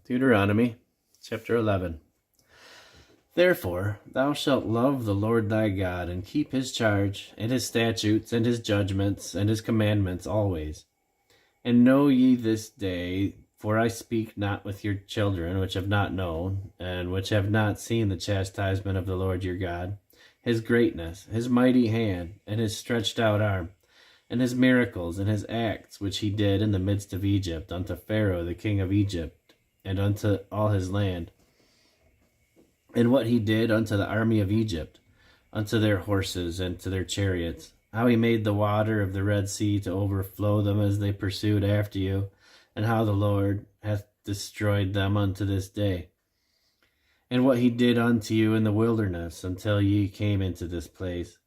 Deuteronomy chapter 11. Therefore thou shalt love the Lord thy God, and keep his charge, and his statutes, and his judgments, and his commandments always. And know ye this day, for I speak not with your children which have not known, and which have not seen the chastisement of the Lord your God, his greatness, his mighty hand, and his stretched out arm, and his miracles, and his acts which he did in the midst of Egypt, unto Pharaoh the king of Egypt, and unto all his land, and what he did unto the army of Egypt, unto their horses and to their chariots, how he made the water of the Red Sea to overflow them as they pursued after you, and how the Lord hath destroyed them unto this day, and what he did unto you in the wilderness until ye came into this place,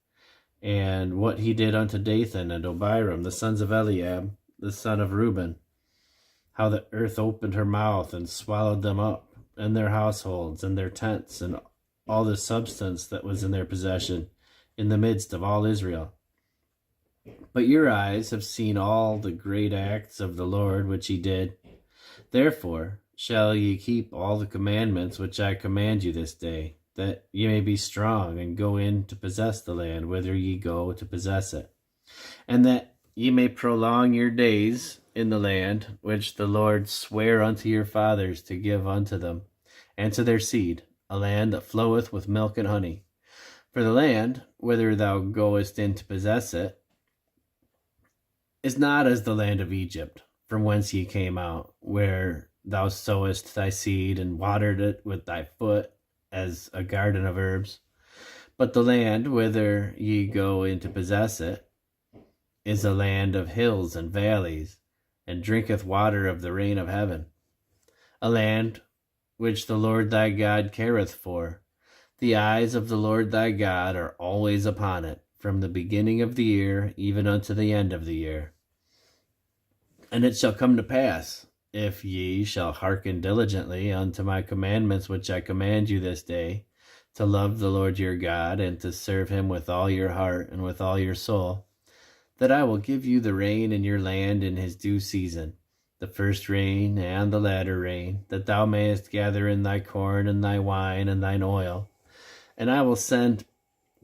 and what he did unto Dathan and Abiram, the sons of Eliab, the son of Reuben, how the earth opened her mouth and swallowed them up, and their households, and their tents, and all the substance that was in their possession, in the midst of all Israel. But your eyes have seen all the great acts of the Lord which he did. Therefore shall ye keep all the commandments which I command you this day, that ye may be strong, and go in to possess the land whither ye go to possess it, and that ye may prolong your days in the land which the Lord sware unto your fathers to give unto them, and to their seed, a land that floweth with milk and honey. For the land whither thou goest in to possess it is not as the land of Egypt, from whence ye came out, where thou sowest thy seed, and watered it with thy foot, as a garden of herbs. But the land whither ye go in to possess it is a land of hills and valleys, and drinketh water of the rain of heaven, a land which the Lord thy God careth for. The eyes of the Lord thy God are always upon it, from the beginning of the year even unto the end of the year. And it shall come to pass, if ye shall hearken diligently unto my commandments which I command you this day, to love the Lord your God, and to serve him with all your heart and with all your soul, that I will give you the rain in your land in his due season, the first rain and the latter rain, that thou mayest gather in thy corn and thy wine and thine oil. And I will send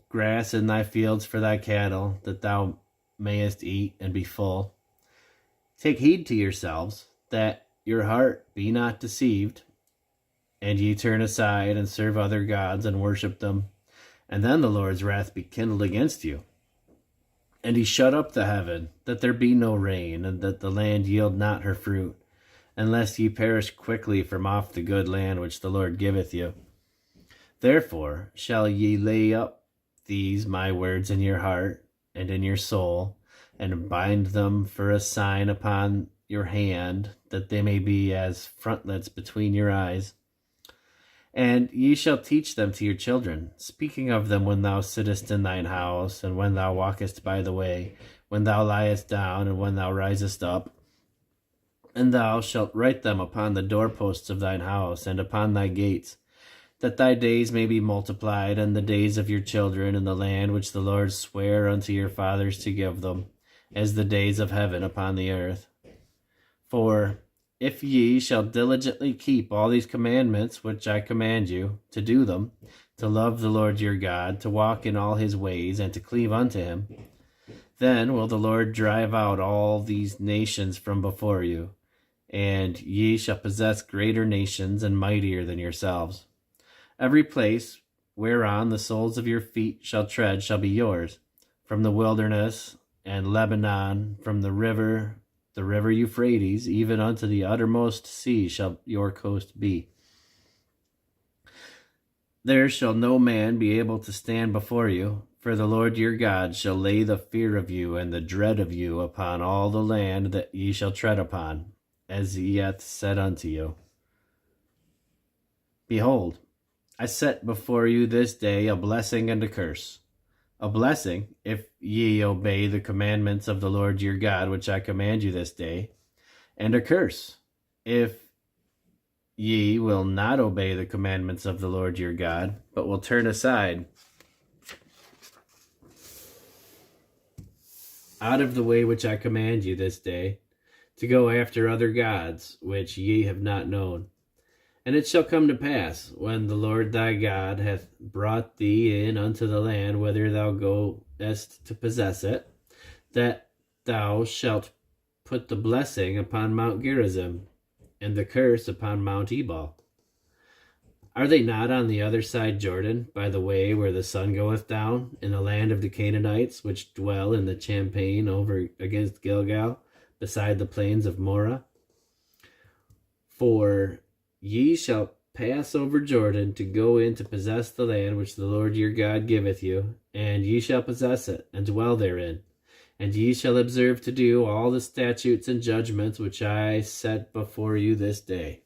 grass in thy fields for thy cattle, that thou mayest eat and be full. Take heed to yourselves, that your heart be not deceived, and ye turn aside and serve other gods and worship them, and then the Lord's wrath be kindled against you. And he shut up the heaven, that there be no rain, and that the land yield not her fruit, unless ye perish quickly from off the good land which the Lord giveth you. Therefore shall ye lay up these my words in your heart and in your soul, and bind them for a sign upon your hand, that they may be as frontlets between your eyes. And ye shall teach them to your children, speaking of them when thou sittest in thine house, and when thou walkest by the way, when thou liest down, and when thou risest up. And thou shalt write them upon the doorposts of thine house, and upon thy gates, that thy days may be multiplied, and the days of your children in the land which the Lord sware unto your fathers to give them, as the days of heaven upon the earth. For if ye shall diligently keep all these commandments which I command you, to do them, to love the Lord your God, to walk in all his ways, and to cleave unto him, then will the Lord drive out all these nations from before you, and ye shall possess greater nations and mightier than yourselves. Every place whereon the soles of your feet shall tread shall be yours, from the wilderness and Lebanon, from the river Euphrates, even unto the uttermost sea shall your coast be. There shall no man be able to stand before you, for the Lord your God shall lay the fear of you and the dread of you upon all the land that ye shall tread upon, as he hath said unto you. Behold, I set before you this day a blessing and a curse. A blessing, if ye obey the commandments of the Lord your God, which I command you this day, and a curse, if ye will not obey the commandments of the Lord your God, but will turn aside out of the way which I command you this day, to go after other gods, which ye have not known, And it shall come to pass, when the Lord thy God hath brought thee in unto the land whither thou goest to possess it, that thou shalt put the blessing upon Mount Gerizim, and the curse upon Mount Ebal. Are they not on the other side Jordan, by the way where the sun goeth down, in the land of the Canaanites, which dwell in the champaign over against Gilgal, beside the plains of Morah? For ye shall pass over Jordan to go in to possess the land which the Lord your God giveth you, and ye shall possess it, and dwell therein. And ye shall observe to do all the statutes and judgments which I set before you this day.